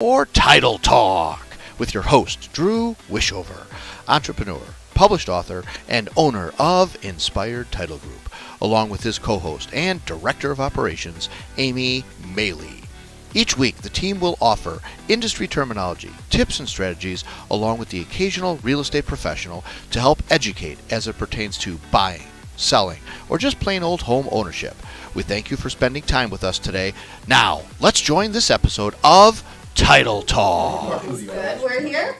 or Title Talk with your host, Drew Wishover, entrepreneur, published author, and owner of Inspired Title Group, along with his co-host and director of operations, Amy Maley. Each week, the team will offer industry terminology, tips and strategies, along with the occasional real estate professional to help educate as it pertains to buying, selling, or just plain old home ownership. We thank you for spending time with us today. Now, let's join this episode of Title Talk. Good, we're here.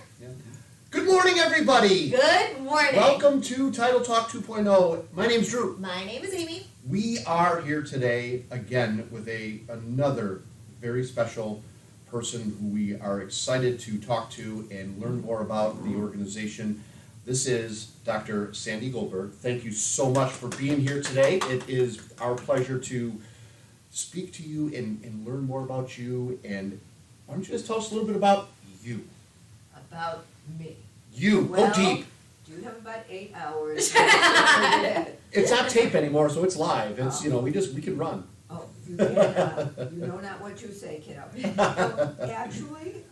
Good morning, everybody. Good morning. Welcome to Title Talk 2.0. My name's Drew. My name is Amy. We are here today again with another very special person who we are excited to talk to and learn more about the organization. This is Dr. Sandy Goldberg. Thank you so much for being here today. It is our pleasure to speak to you and learn more about you. And why don't you just tell us a little bit about you? About me. You, Well, go deep. Do you have about 8 hours? It's not tape anymore, so it's live. It's, we can run. Oh, you know not what you say, kiddo. Actually,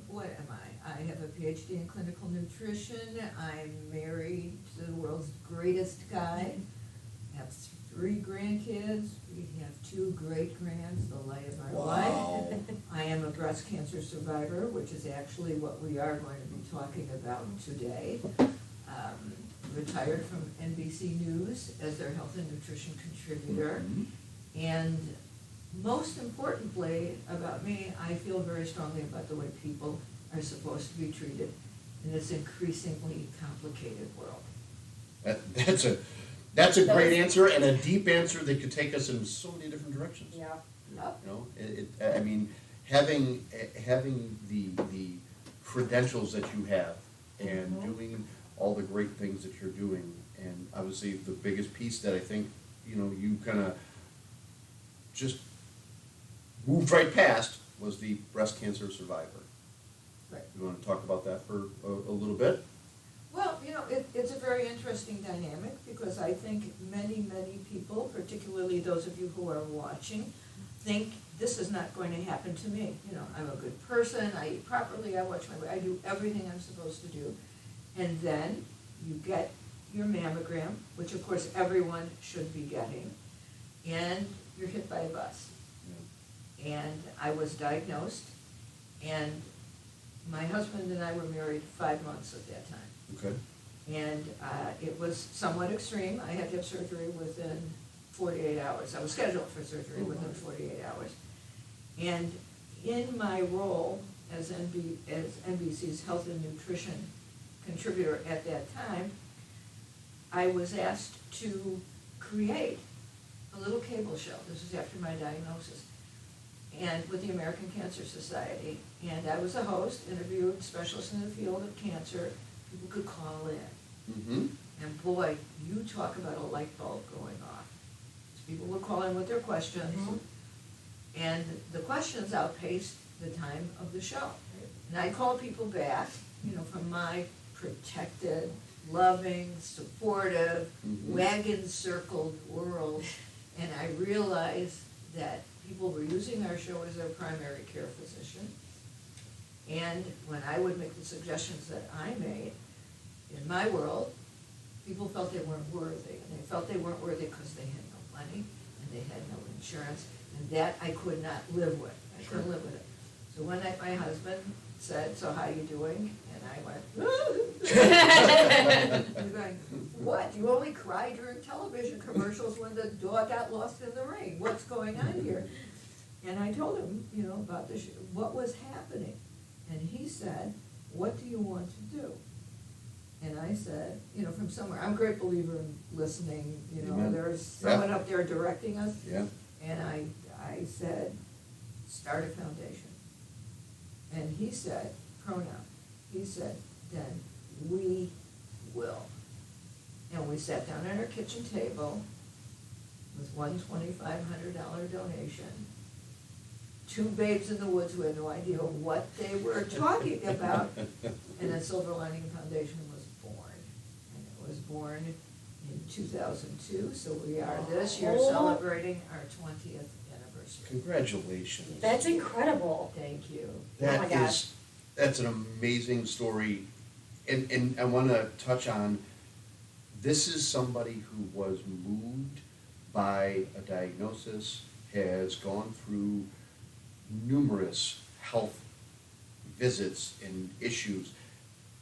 what am I? I have a PhD in clinical nutrition. I'm married to the world's greatest guy. I have 3 grandkids. We have 2 great-grands, the light of our life. I am a breast cancer survivor, which is actually what we are going to be talking about today. Retired from NBC News as their health and nutrition contributor. And most importantly about me, I feel very strongly about the way people are supposed to be treated in this increasingly complicated world. That's a great answer and a deep answer that could take us in so many different directions. Yeah. Yep. I mean, having the credentials that you have and doing all the great things that you're doing, and obviously the biggest piece that I think you kind of just moved right past was the breast cancer survivor. Right. You want to talk about that for a little bit? Well, it's a very interesting dynamic because I think many people, particularly those of you who are watching, think this is not going to happen to me. I'm a good person, I eat properly, I watch my weight, I do everything I'm supposed to do. And then you get your mammogram, which of course everyone should be getting, and you're hit by a bus. Yeah. And I was diagnosed, and my husband and I were married 5 months at that time. Okay. And it was somewhat extreme. I had to have surgery within 48 hours. I was scheduled for surgery within 48 hours. And in my role as NBC's health and nutrition contributor at that time, I was asked to create a little cable show. This was after my diagnosis, and with the American Cancer Society. And I was a host, interviewed specialists in the field of cancer. People could call in. Mm-hmm. And boy, you talk about a light bulb going off. People would call in with their questions, and the questions outpaced the time of the show. And I called people back, from my protected, loving, supportive, wagon-circled world, and I realized that people were using our show as their primary care physician. And when I would make the suggestions that I made, in my world, people felt they weren't worthy. And they felt they weren't worthy because they had no money and they had no insurance. And that I could not live with. I couldn't live with it. So one night my husband said, "So how you doing?" And I went, He's going, "What? You only cry during television commercials when the dog got lost in the rain. What's going on here?" And I told him, about what was happening. And he said, "What do you want to do?" And I said, from somewhere, I'm a great believer in listening, there's someone up there directing us. Yeah. And I said, "Start a foundation." And he said, pronoun, he said, "Then we will." And we sat down at our kitchen table with one $2,500 donation. 2 babes in the woods who had no idea what they were talking about. And the Silver Lining Foundation was born. And it was born in 2002, so we are this year celebrating our 20th anniversary. anniversary. Congratulations. That's incredible. Thank you. That Oh my gosh. that's an amazing story. And I want to touch on, this is somebody who was moved by a diagnosis, has gone through numerous health visits and issues.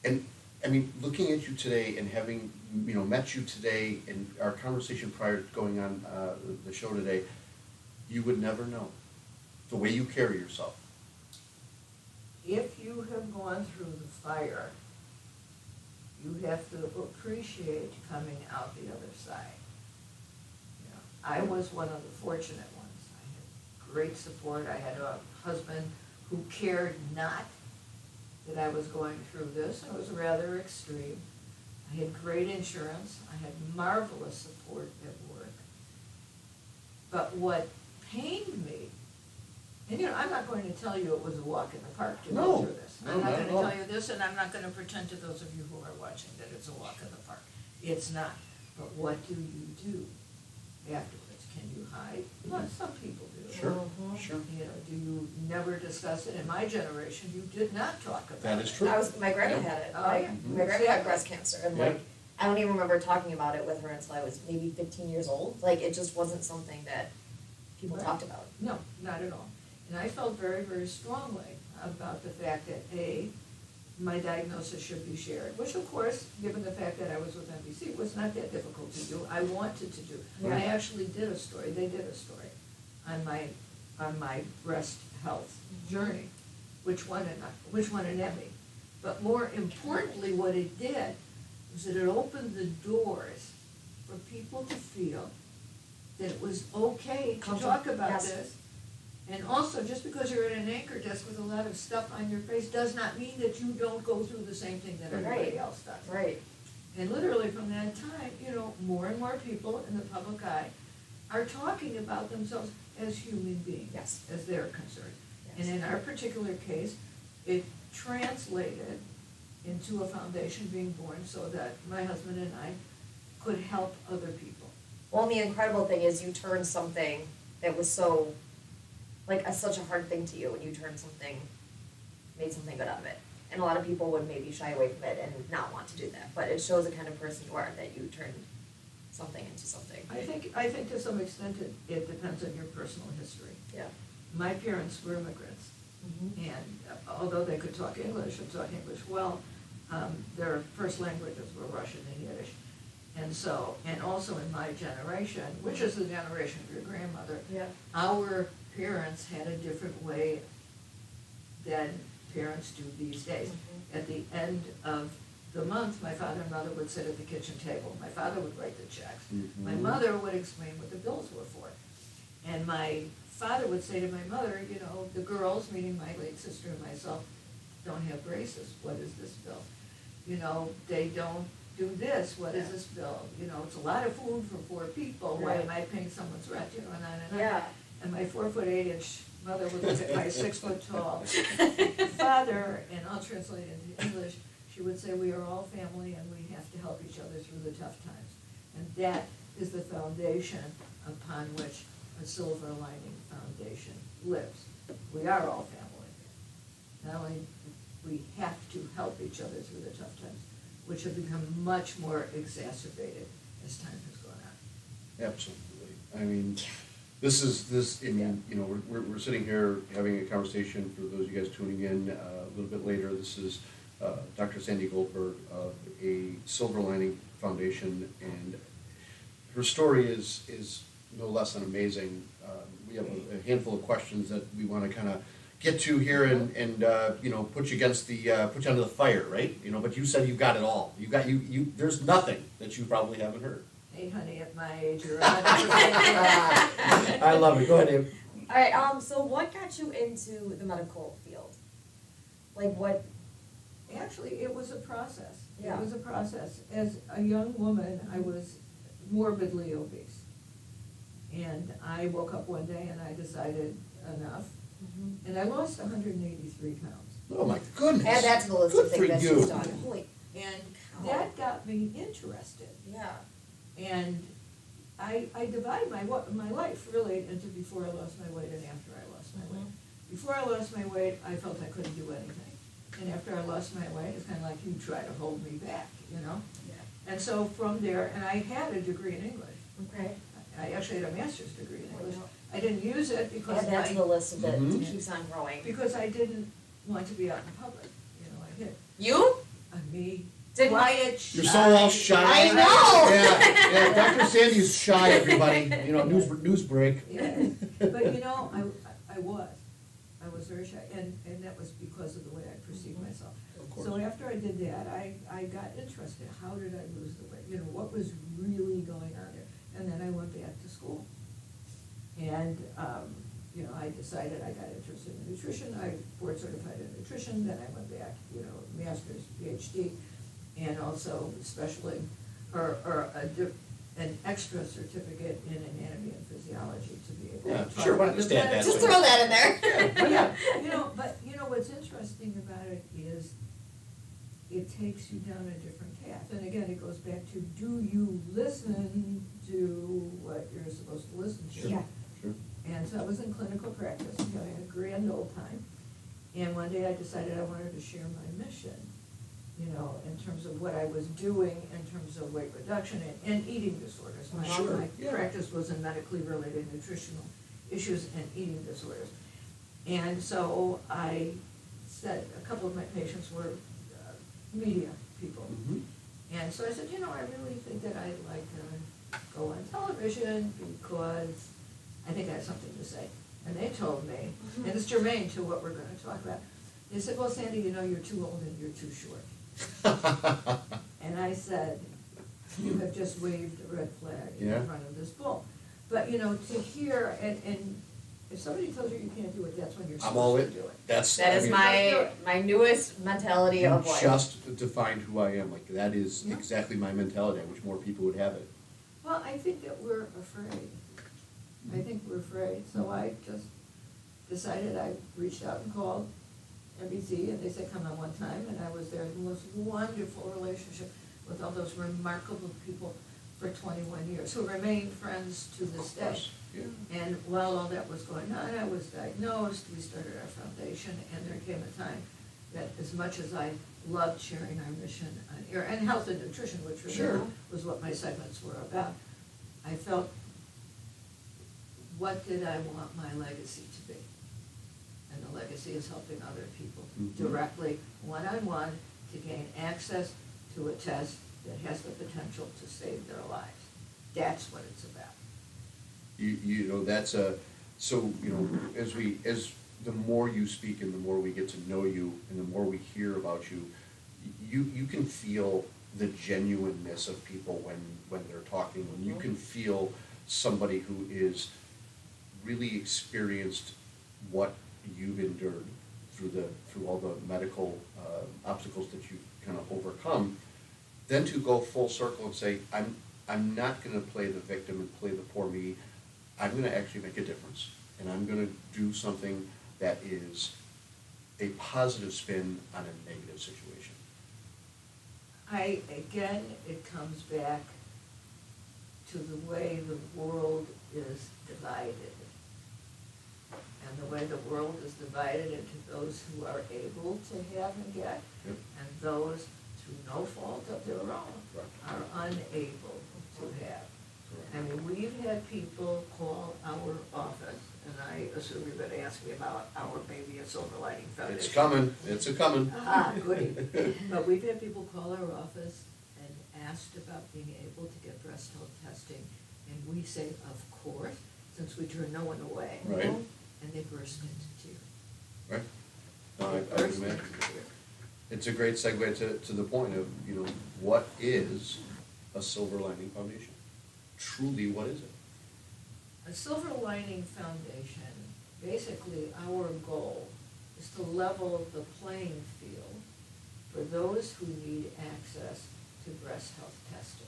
And I mean, looking at you today and having, met you today and our conversation prior to going on the show today, you would never know the way you carry yourself. If you have gone through the fire, you have to appreciate coming out the other side. You know, I was one of the fortunate ones. I had great support. I had a husband who cared not that I was going through this. It was rather extreme. I had great insurance. I had marvelous support at work. But what pained me, and I'm not going to tell you it was a walk in the park to go through this. I'm not going to tell you this, and I'm not going to pretend to those of you who are watching that it's a walk in the park. It's not. But what do you do afterwards? Can you hide? Well, some people do. Sure, Mhm. sure. Do you never discuss it? In my generation, you did not talk about it. That is true. My grandma Yeah. had it. Oh, Like, yeah. my grandma had breast cancer, and Yeah. I don't even remember talking about it with her until I was maybe 15 years old. Like, it just wasn't something that people Right. talked about. No, not at all. And I felt very, very strongly about the fact that, A, my diagnosis should be shared, which of course, given the fact that I was with NBC, was not that difficult to do. I wanted to do. And I Yeah. actually did a story, they did a story on my breast health journey, which won an Emmy. But more importantly, what it did was that it opened the doors for people to feel that it was okay to talk about Yes. this. And also, just because you're at an anchor desk with a lot of stuff on your face does not mean that you don't go through the same thing that everybody Right. else does. Right. And literally from that time, more and more people in the public eye are talking about themselves as human beings, Yes. as they're concerned. Yes. And in our particular case, it translated into a foundation being born so that my husband and I could help other people. Well, and the incredible thing is you turned something that was so, such a hard thing to you, and you made something good out of it. And a lot of people would maybe shy away from it and not want to do that, but it shows the kind of person you are, that you turned something into something. I think to some extent it depends on your personal history. Yeah. My parents were immigrants, Mhm. and although they could talk English and talk English well, their first languages were Russian and Yiddish. And also in my generation, which is the generation of your grandmother, Yeah. our parents had a different way than parents do these days. Mhm. At the end of the month, my father and mother would sit at the kitchen table. My father would write the checks. My Mhm. mother would explain what the bills were for. And my father would say to my mother, the girls, meaning my late sister and myself, don't have braces. What is this bill? They don't do this. What is this bill? It's a lot of food for 4 people. Why am I paying someone's rent? And on and on. Yeah. And my 4'8" mother would look at my 6' tall father, and I'll translate it into English. She would say, we are all family and we have to help each other through the tough times. And that is the foundation upon which a Silver Lining Foundation lives. We are all family. Not only we have to help each other through the tough times, which have become much more exacerbated as time has gone on. Absolutely. I mean, we're sitting here having a conversation, for those of you guys tuning in a little bit later. This is Dr. Sandy Goldberg of a Silver Lining Foundation, and her story is no less than amazing. We have a handful of questions that we want to kind of get to here and put you under the fire, right? But you said you got it all. There's nothing that you probably haven't heard. Hey, honey, at my age, you're I love it. Go ahead, Abe. All right, so what got you into the medical field? What? Actually, it was a process. Yeah. It was a process. As a young woman, I was morbidly obese. And I woke up one day and I decided enough. Mm-hmm. And I lost 183 pounds. Oh my goodness. Add that to the list Good of for things that you. she's done. Holy And cow. that got me interested. Yeah. And I divide my life really into before I lost my weight and after I lost my weight. Before I lost my weight, I felt I couldn't do anything. And after I lost my weight, it's kind of like you try to hold me back, you know? Yeah. And so from there, and I had a degree in English. Okay. I actually had a master's degree in English. I didn't use it because Add that to the list of it, Mhm. it keeps on growing. because I didn't want to be out in public, you know, I did. You? Me, Did quiet, You're so all shy. I know. Yeah, Dr. Sandy's shy, everybody, you know, news break. Yeah, but you know, I was very shy, and that was because of the way I perceived myself. Of course. So after I did that, I got interested, how did I lose the weight, you know, what was really going on there? And then I went back to school. And, you know, I decided I got interested in nutrition, I board certified in nutrition, then I went back, you know, master's, PhD, and also specially, an extra certificate in anatomy and physiology to be able Yeah, to talk sure, about I understand that. Just throw that in there. But yeah, but you know, what's interesting about it is it takes you down a different path. And again, it goes back to, do you listen to what you're supposed to listen to? Yeah. Sure. And so I was in clinical practice, having a grand old time. And one day I decided I wanted to share my mission, you know, in terms of what I was doing in terms of weight reduction and eating disorders. Sure, My yeah. practice was in medically related nutritional issues and eating disorders. And so I said, a couple of my patients were media people. Mhm. And so I said, you know, I really think that I'd like to go on television because I think I have something to say. And they told me, and it's germane to what we're going to talk about, they said, well, Sandy, you know, you're too old and you're too short. And I said, you have just waved a red flag Yeah. in front of this bull. But, you know, to hear, and if somebody tells you you can't do it, that's when you're I'm all supposed in. to do it. That's. That I is mean, my newest mentality You of life. just defined who I am, like, that is Yeah. exactly my mentality, I wish more people would have it. Well, I think that we're afraid. I think we're afraid, so I just decided, I reached out and called NBC, and they said, come on one time, and I was there, the most wonderful relationship with all those remarkable people for 21 years, who remain friends to this Of day. course, yeah. And while all that was going on, I was diagnosed, we started our foundation, and there came a time that as much as I loved sharing our mission on air, and health and nutrition, which Sure. really was what my segments were about, I felt, what did I want my legacy to be? And the legacy is helping other people Mhm. directly, one-on-one, to gain access to a test that has the potential to save their lives. That's what it's about. You know, that's so, you know, as the more you speak and the more we get to know you and the more we hear about you, you can feel the genuineness of people when they're talking, when you can feel somebody who is really experienced what you've endured through all the medical obstacles that you've kind of overcome, then to go full circle and say, I'm not gonna play the victim and play the poor me, I'm gonna actually make a difference, and I'm gonna do something that is a positive spin on a negative situation. Again, it comes back to the way the world is divided. And the way the world is divided into those who are able to have and get, Yep. and those, through no fault of their own, Correct. are unable to have. I Correct. mean, we've had people call our office, and I assume you're gonna ask me about our maybe a Silver Lining Foundation. It's coming, it's a-coming. Ah, goody. But we've had people call our office and asked about being able to get breast health testing, and we say, of course, since we turn no one away. Right. And they burst into tears. Right? No, They I would burst imagine. into tears. It's a great segue to the point of, you know, what is a Silver Lining Foundation? Truly, what is it? A Silver Lining Foundation, basically our goal is to level the playing field for those who need access to breast health testing.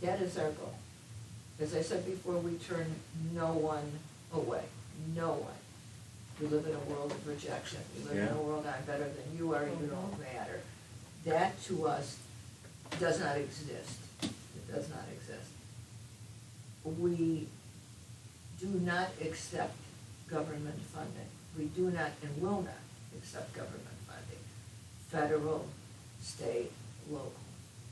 That is our goal. As I said before, we turn no one away, no one. We live in a world of rejection. We live in Yeah. a world, I'm better than you are, you don't matter. That to us does not exist. It does not exist. we do not accept government funding. We do not and will not accept government funding, federal, state, local.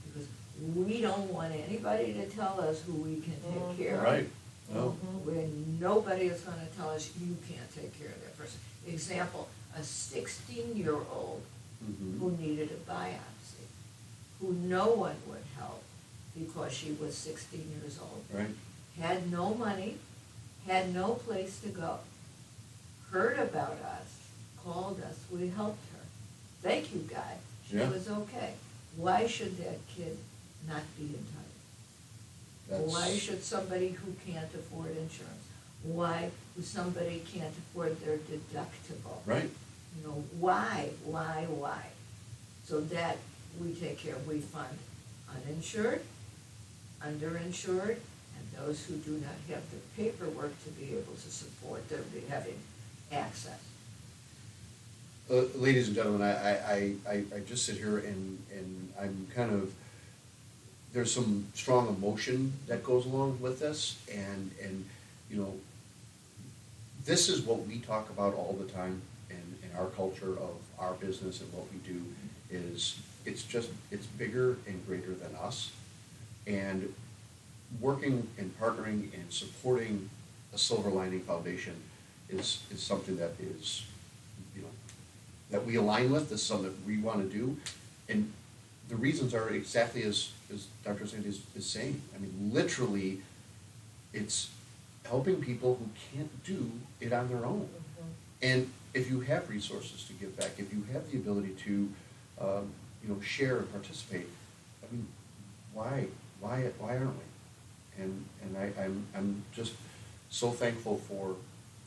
Because we don't want anybody to tell us who we can take care of. Right, well, When nobody is gonna tell us, you can't take care of that person. Example, a 16-year-old who needed a biopsy, who no one would help because she was 16 years old, right, had no money, had no place to go, heard about us, called us, we helped her. Thank you, God, she Yeah. was okay. Why should that kid not be entitled? that's. Why should somebody who can't afford insurance, why somebody can't afford their deductible? Right, You know, why? So that we take care, we fund uninsured, underinsured, and those who do not have the paperwork to be able to support their having access. Ladies and gentlemen, I just sit here and I'm kind of, there's some strong emotion that goes along with this, and you know, this is what we talk about all the time in our culture of our business and what we do is, it's bigger and greater than us. And working and partnering and supporting a Silver Lining Foundation is something that is, you know, that we align with, this is something that we want to do. And the reasons are exactly as Dr. Sandy is saying. I mean, literally, it's helping people who can't do it on their own. And if you have resources to give back, if you have the ability to, you know, share and participate, I mean, why aren't we? And I'm just so thankful for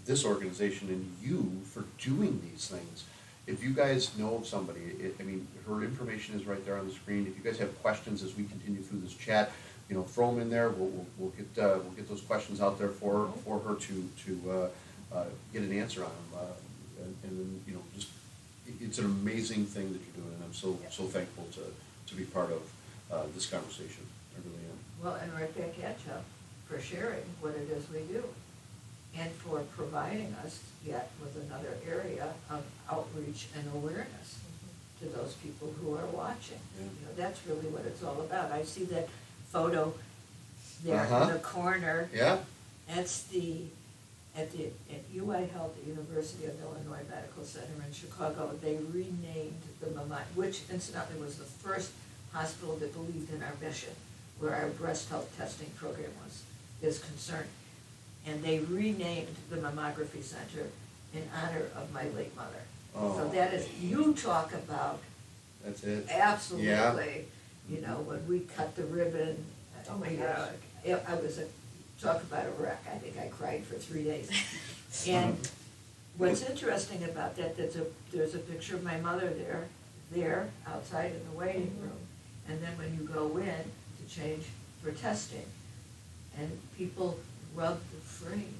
this organization and you for doing these things. If you guys know of somebody, I mean, her information is right there on the screen. If you guys have questions as we continue through this chat, you know, throw them in there. We'll get those questions out there for her to get an answer on them. And then, you know, just it's an amazing thing that you're doing, and I'm so thankful to be part of this conversation. I really am. Well, and right back at you for sharing what it is we do, and for providing us yet with another area of outreach and awareness to those people who are watching. Yeah. You know, that's really what it's all about. I see that photo there in the corner. Yeah. That's at UI Health, the University of Illinois Medical Center in Chicago, they renamed the Mammoth, which incidentally was the first hospital that believed in our mission, where our breast health testing program is concerned. And they renamed the mammography center in honor of my late mother. Oh. So that is, you talk about, That's it. absolutely, Yeah. you know, when we cut the ribbon. Oh my you know, gosh. I was talk about a wreck. I think I cried for 3 days. And what's interesting about that, there's a picture of my mother there outside in the waiting room. And then when you go in to change for testing, and people rub the frame,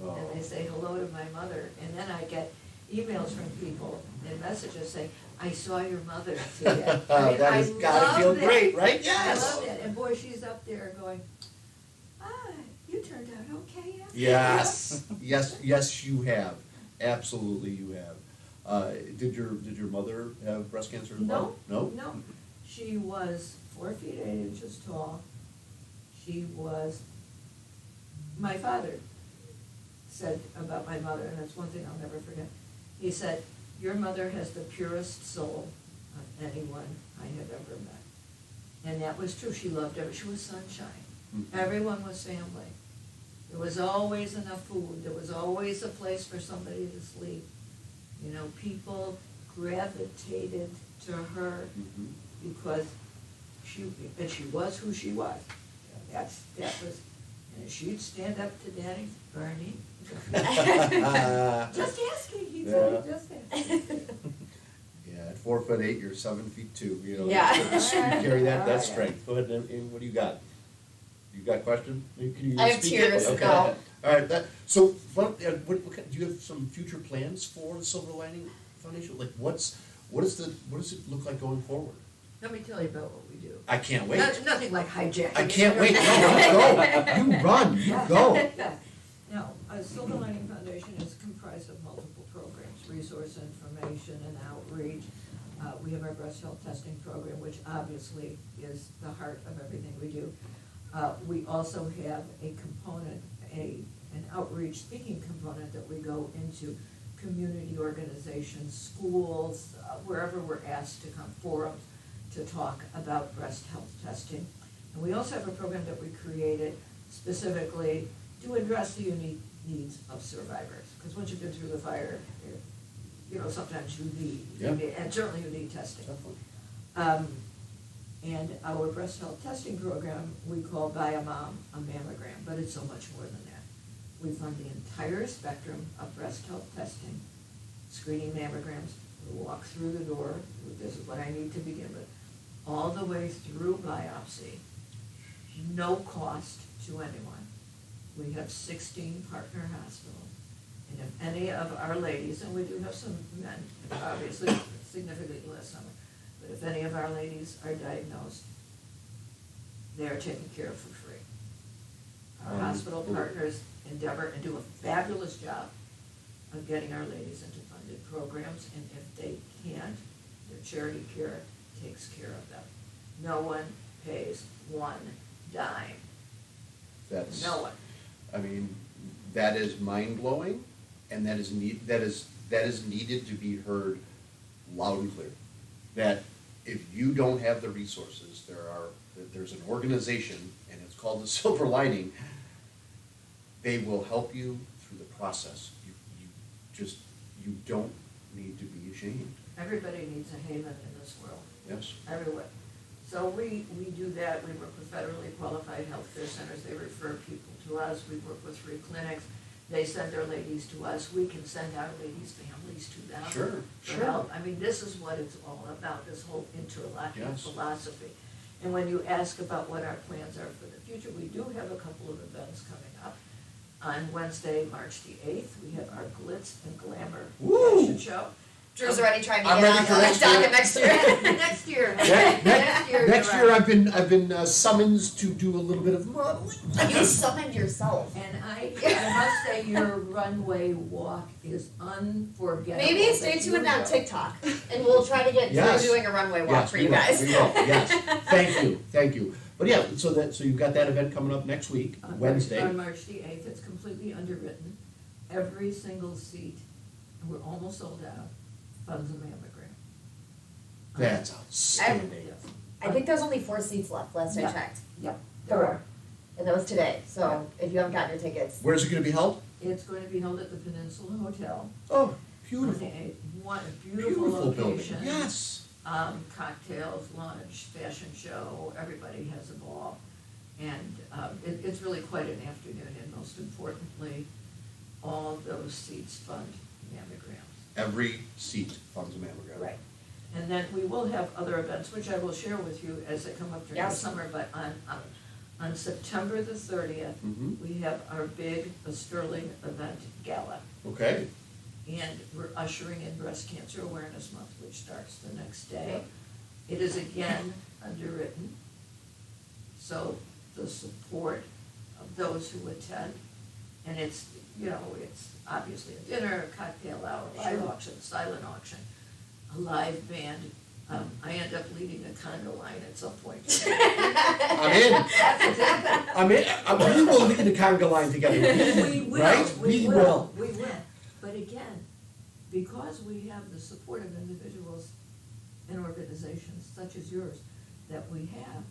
Oh. and they say hello to my mother, and then I get emails from people and messages saying, I saw your mother today. I mean, That has I gotta love feel that. great, right? I Yes. love that, and boy, she's up there going, you turned out okay after Yes, yes, you have. Absolutely, you have. Did your mother have breast cancer as well? No. She was 4 feet 8 inches tall. She was, my father said about my mother, and that's one thing I'll never forget. He said, your mother has the purest soul of anyone I have ever met. And that was true. She loved she was sunshine. Mhm. Everyone was family. There was always enough food. There was always a place for somebody to sleep. You know, people gravitated to her Mhm. because she was who she was. That was, and she'd stand up to Daddy, Bernie. Just asking, he'd say, just asking. Yeah, at 4'8", you're 7'2". You know, Yeah. you carry that Yeah. strength. Go ahead, and what do you got? You got a question? Can you I have speak tears, it? Okay. no. All right. So, what do you have some future plans for the Silver Lining Foundation? Like, what does it look like going forward? Let me tell you about what we do. I can't wait. Nothing like hijacking. I can't wait. No, let's go. You run, you go. Now, Silver Lining Foundation is comprised of multiple programs, resource information and outreach. We have our breast health testing program, which obviously is the heart of everything we do. We also have a component, an outreach speaking component that we go into community organizations, schools, wherever we're asked to come, forums, to talk about breast health testing. And we also have a program that we created specifically to address the unique needs of survivors. Because once you've been through the fire, you know, sometimes you need, and certainly you need testing. And our breast health testing program, we call Buy a Mom a Mammogram, but it's so much more than that. We fund the entire spectrum of breast health testing, screening mammograms, we walk through the door, this is what I need to begin with, all the way through biopsy, no cost to anyone. We have 16 partner hospitals, and if any of our ladies, and we do have some men, obviously significantly less number, but if any of our ladies are diagnosed, they are taken care of for free. Our hospital partners endeavor and do a fabulous job of getting our ladies into funded programs, and if they can't, their charity care takes care of them. No one pays one dime. That's, No one. I mean, that is mind-blowing, and that is needed to be heard loud and clear. That if you don't have the resources, there's an organization, and it's called the Silver Lining. They will help you through the process. You don't need to be ashamed. Everybody needs a haven in this world. Yes. Everyone. So we do that. We work with federally qualified healthcare centers. They refer people to us. We work with 3 clinics. They send their ladies to us. We can send our ladies' families to them. For help. I mean, this is what it's all about, this whole interlocking philosophy. And when you ask about what our plans are for the future, we do have a couple of events coming up. On Wednesday, March the 8th, we have our Glitz and Glamour fashion show. Drew's already trying to I'm get ready on for the next year. docket next year. Next year. Next year, I've been summoned to do a little bit of modeling. You summoned yourself. And I must say, your runway walk is unforgettable. Maybe stay tuned on TikTok, and we'll try to get Drew doing a runway walk for you guys. We will, yes. Thank you. But yeah, so you've got that event coming up next week, Wednesday. On March the 8th, it's completely underwritten. Every single seat, and we're almost sold out, funds a mammogram. That's outstanding. I think there's only 4 seats left, last I Yeah. checked. Yep. 4. And that was today, so if you haven't gotten your tickets. Where's it gonna be held? It's going to be held at the Peninsula Hotel. Oh, beautiful. A beautiful Building, location. yes. Cocktails, lunch, fashion show, everybody has a ball. And it's really quite an afternoon, and most importantly, all those seats fund mammograms. Every seat funds a mammogram. Right. And then we will have other events, which I will share with you as they come up during the summer, but on September the 30th, we have our big Sterling event gala. Okay. And we're ushering in Breast Cancer Awareness Month, which starts the next day. It is again underwritten, so the support of those who attend, and it's obviously a dinner, a cocktail hour, live auction, silent auction, a live band. I end up leading a conga line at some point. I'm in. That's exactly. We will lead the conga line together. We will, Right? we will. But again, because we have the support of individuals and organizations such as yours that we have,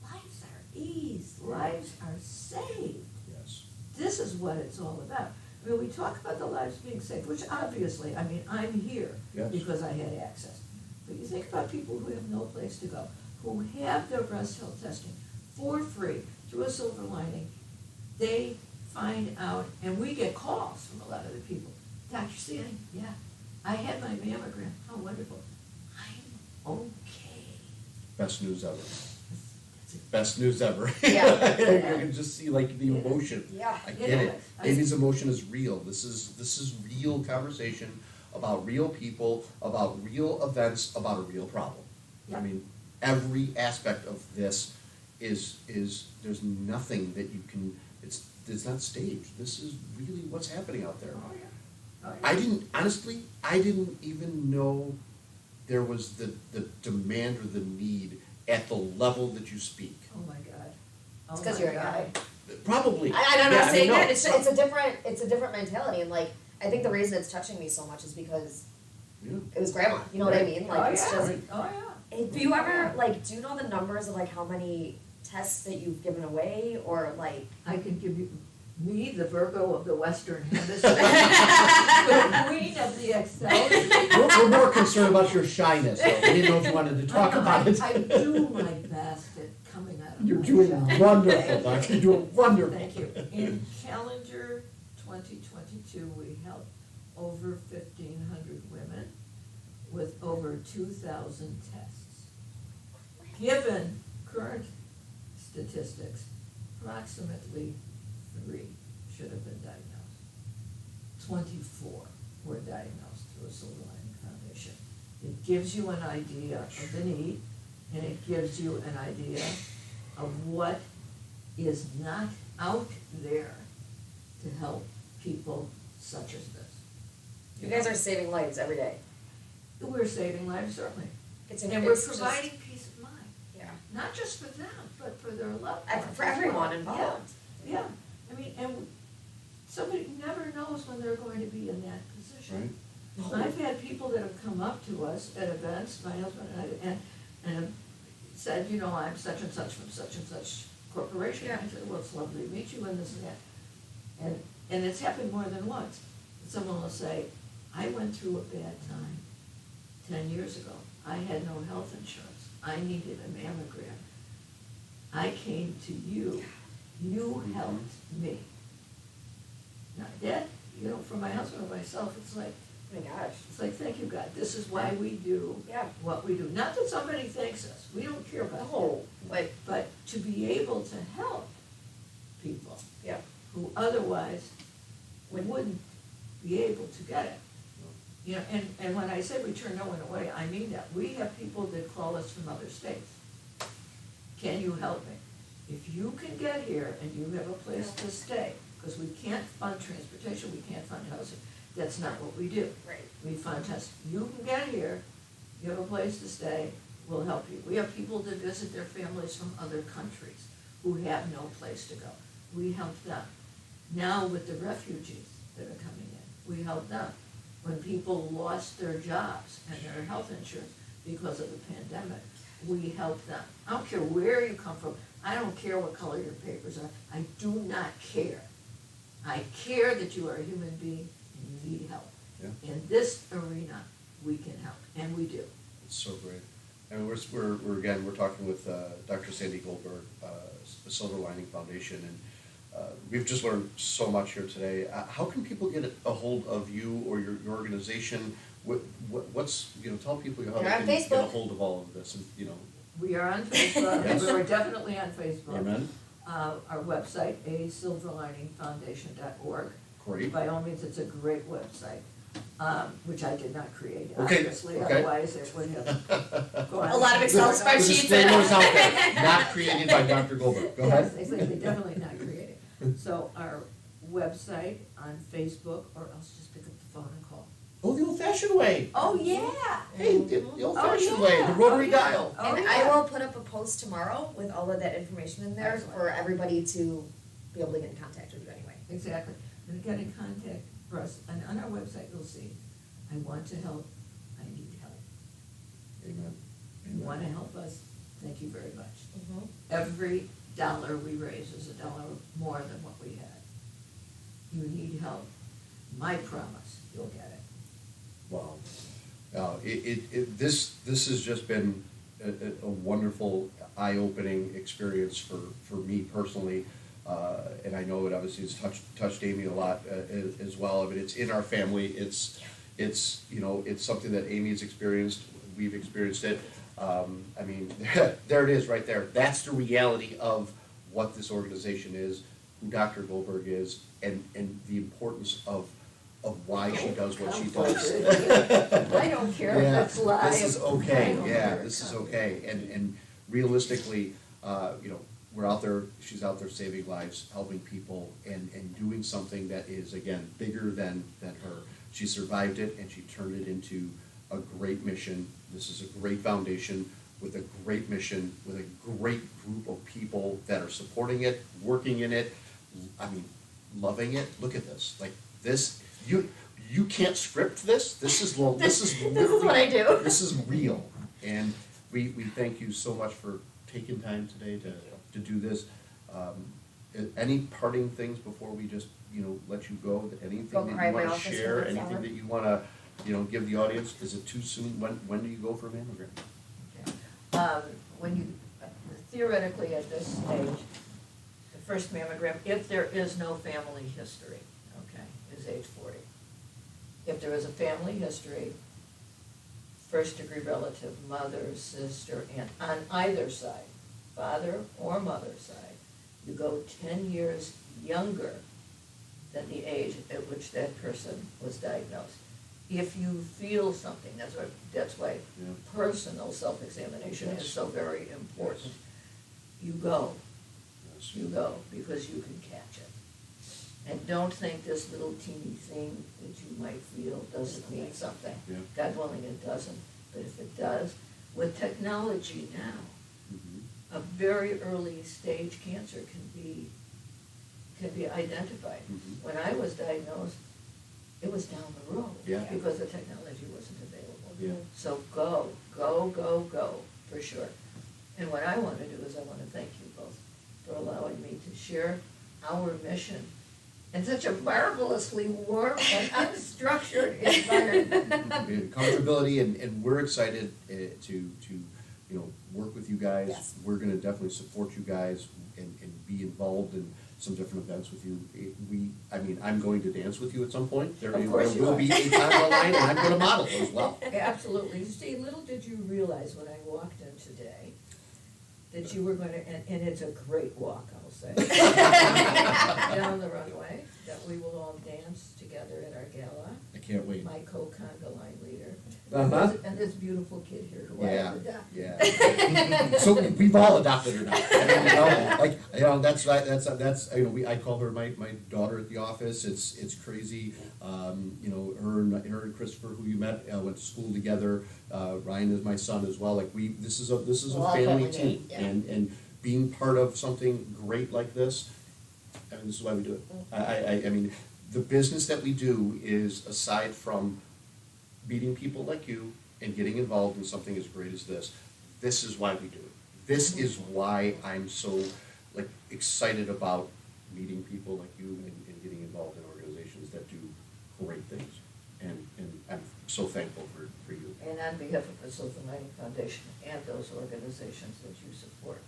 lives are eased, lives are saved. Yes. This is what it's all about. I mean, we talk about the lives being saved, which obviously, I mean, I'm here Yes. because I had access. But you think about people who have no place to go, who have their breast health testing for free through a Silver Lining. They find out, and we get calls from a lot of the people. Dr. Stanley, yeah, I had my mammogram. How wonderful. I'm okay. Best news ever. That's it. Best news ever. Yeah. You can just see like the emotion. Yeah. I get it. Amy's emotion is real. This is real conversation about real people, about real events, about a real problem. Yeah. I mean, every aspect of this is, there's nothing that you can, it's not staged. This is really what's happening out there. Oh, yeah. Oh, yeah. I didn't even know there was the demand or the need at the level that you speak. Oh, my God. Oh, It's 'cause my you're a God. guy. Probably. I'm Yeah, not saying no, that, it's a different mentality, and like, I think the reason it's touching me so much is because Yeah. it was grandma, you know what I mean? Oh, Like, it's yeah. just, Oh, yeah. do you ever, like, do you know the numbers of like how many tests that you've given away, or like, I can give you, me, the Virgo of the Western Hemisphere, the queen of the Excel. We're more concerned about your shyness, though. We didn't know if you wanted to talk about it. I do my best at coming out of You're my doing shell. wonderful, Doc. You're doing wonderful. Thank you. In calendar 2022, we helped over 1,500 women with over 2,000 tests. Given current statistics, approximately 3 should have been diagnosed. 24 were diagnosed through a Silver Lining Foundation. It gives you an idea of the need, and it gives you an idea of what is not out there to help people such as this. you guys are saving lives every day. We're saving lives, certainly. And we're just- providing peace of mind, Yeah. not just for them, but for their loved And ones. for as everyone well. involved. Yeah, I mean, and somebody never knows when they're going to be in that position. Right. I've had people that have come up to us at events, my husband and have said, you know, I'm such and such from such and such corporation. Yeah. I said, well, it's lovely to meet you and this and that. And it's happened more than once. Someone will say, I went through a bad time 10 years ago. I had no health insurance. I needed a mammogram. I came to you. You helped me. Now, that, you know, for my husband and myself, it's like, Oh my gosh. it's like, thank you, God, this is why we do Yeah. what we do. Not that somebody thanks us, we don't care about that. No, but, But to be able to help people yeah. who otherwise wouldn't be able to get it. You know, and when I say we turn no one away, I mean that. We have people that call us from other states. Can you help me? If you can get here and you have a place to stay, because we can't fund transportation, we can't fund housing, that's not what we do. Right. We fund test, you can get here, you have a place to stay, we'll help you. We have people that visit their families from other countries who have no place to go. We help them. Now with the refugees that are coming in, we help them. When people lost their jobs and their health insurance because of the pandemic, we help them. I don't care where you come from, I don't care what color your papers are, I do not care. I care that you are a human being and you need help. Yeah. In this arena, we can help, and we do. It's so great. And we're talking with Dr. Sandy Goldberg, the Silver Lining Foundation, and we've just learned so much here today. How can people get a hold of you or your organization? What's, you know, tell people how We're they on can get a Facebook. hold of all of this, and, you know. We are on Facebook, Yes. we're definitely on Facebook. Amen. Our website, asilverliningfoundation.org. Great. By all means, it's a great website, which I did not create, Okay, obviously, okay. otherwise it would have gone. A lot of Excel The spreadsheets. disclaimer's out there, not created by Dr. Goldberg. Go Yes, ahead. exactly, definitely not created. So our website on Facebook, or else just pick up the phone and call. Oh, the old-fashioned way. Oh, yeah. Hey, the old-fashioned Oh, way, yeah. the rotary Oh, yeah. dial. Oh, And yeah. I will put up a post tomorrow with all of that information in there Excellent. for everybody to be able to get in contact with you anyway. Exactly. And get in contact for us, and on our website, you'll see, I want to help, I need help. Amen. You want to help us, thank you very much. Mm-hmm. Every dollar we raise is a dollar more than what we had. You need help, my promise, you'll get it. Wow. This has just been a wonderful, eye-opening experience for me personally. And I know it obviously has touched Amy a lot as well. I mean, it's in our family. It's you know, it's something that Amy's experienced. We've experienced it. I mean, there it is right there. That's the reality of what this organization is, who Dr. Goldberg is, and the importance of of why she does what she Come does. forward. I don't care Yeah, if it's live. this is okay, I don't yeah, care. this is okay, and realistically, you know, we're out there, she's out there saving lives, helping people, and doing something that is, again, bigger than her. She survived it, and she turned it into a great mission. This is a great foundation with a great mission, with a great group of people that are supporting it, working in it, I mean, loving it. Look at this, like, this, you can't script this, this is literally. This is what I do. This is real, and we thank you so much for taking time today to do this. Any parting things before we just, you know, let you go, anything Go that cry you in my wanna office share, for an anything hour. that you wanna, you know, give the audience? Is it too soon? When do you go for mammogram? When you, theoretically at this stage, the first mammogram, if there is no family history, okay, is age 40. If there is a family history, first degree relative, mother, sister, aunt, on either side, father or mother's side, you go 10 years younger than the age at which that person was diagnosed. If you feel something, that's why Yeah. personal self-examination Yes. is so very important. You go, Yes. you go, because you can catch it. And don't think this little teeny thing that you might feel doesn't mean something. Yeah. God willing, it doesn't, but if it does, with technology now, Mhm. a very early stage cancer can be identified. Mhm. When I was diagnosed, it was down the road. Yeah. Because the technology wasn't available. Yeah. So go, for sure. And what I want to do is I want to thank you both for allowing me to share our mission in such a marvelously warm and unstructured environment. Comfortability, and we're excited to, you know, work with you guys. Yes. We're gonna definitely support you guys and be involved in some different events with you. I mean, I'm going to dance with you at some point. There Of course you will are. be a time on the line, and I'm gonna model as well. Absolutely. See, little did you realize when I walked in today that you were going to, and it's a great walk, I'll say, down the runway, that we will all dance together at our gala. I can't wait. My co-conga line leader. Uh-huh. And this beautiful kid here who I Yeah, have adopted. yeah. So we've all adopted her now. I mean, you know, like, you know, that's, you know, I call her my daughter at the office. It's crazy. You know, her and Christopher, who you met, went to school together. Ryan is my son as well. Like, this is a We're all family family, team. yeah. And being part of something great like this, I mean, this is why we do it. I mean, the business that we do is, aside from meeting people like you and getting involved in something as great as this is why we do it. This is why I'm so, like, excited about meeting people like you and getting involved in organizations that do great things. And I'm so thankful for you. And on behalf of the Silver Lining Foundation and those organizations that you support,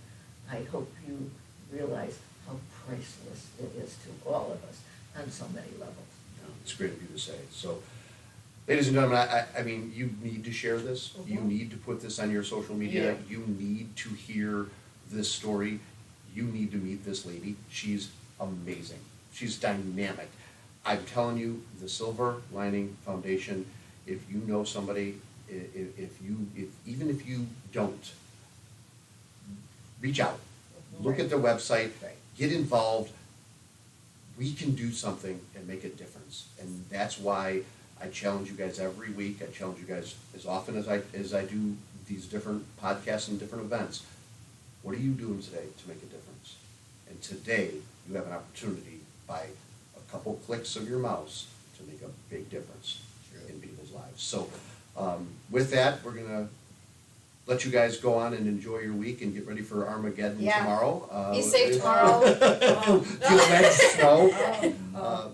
I hope you realize how priceless it is to all of us on so many levels. You know, it's great of you to say. So, ladies and gentlemen, I mean, you need to share this. You Mhm. need to put this on your social media. Yeah. You need to hear this story. You need to meet this lady. She's amazing. She's dynamic. I'm telling you, the Silver Lining Foundation, if you know somebody, even if you don't, reach out. Look at their website, Right. get involved. We can do something and make a difference. And that's why I challenge you guys every week. I challenge you guys as often as I do these different podcasts and different events. What are you doing today to make a difference? And today, you have an opportunity by a couple clicks of your mouse to make a big difference in people's lives. So, with that, we're gonna let you guys go on and enjoy your week and get ready for Armageddon Yeah. tomorrow. Be safe tomorrow. Feel that snow. Oh.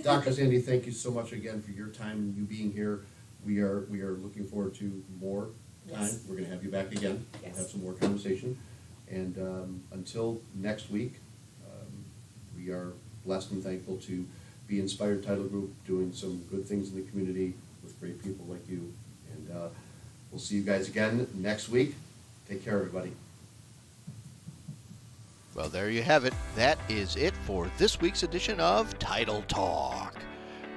Dr. Sandy, thank you so much again for your time and you being here. We are looking forward to more time. Yes. We're gonna have you back again. We'll Yes. have some more conversation. And until next week, we are blessed and thankful to be Inspired Title Group, doing some good things in the community with great people like you. And we'll see you guys again next week. Take care, everybody. Well, there you have it. That is it for this week's edition of Title Talk.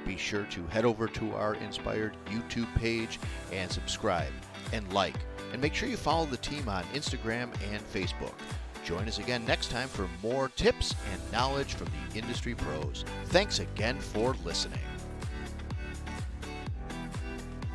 Be sure to head over to our Inspired YouTube page and subscribe and like. And make sure you follow the team on Instagram and Facebook. Join us again next time for more tips and knowledge from the industry pros. Thanks again for listening.